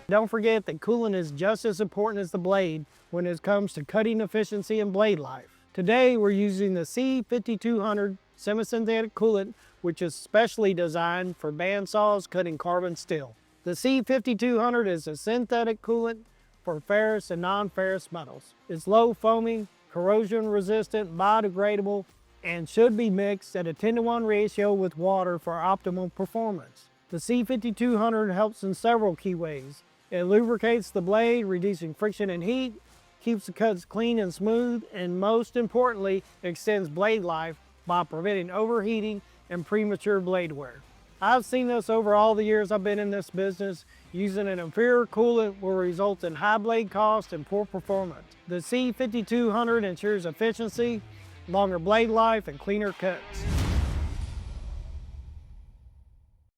Don't forget that coolant is just as important as the blade when it comes to cutting efficiency and blade life. Today we're using the C-5200 semi-synthetic coolant, which is specially designed for bandsaws cutting carbon steel. The C-5200 is a synthetic coolant for ferrous and non-ferrous metals. It's low foaming, corrosion resistant, biodegradable, and should be mixed at a 10:1 ratio with water for optimal performance. The C-5200 helps in several key ways. It lubricates the blade, reducing friction and heat, keeps the cuts clean and smooth, and most importantly, extends blade life by preventing overheating and premature blade wear. I've seen this over all the years I've been in this business. Using an inferior coolant will result in high blade cost and poor performance. The C-5200 ensures efficiency, longer blade life, and cleaner cuts.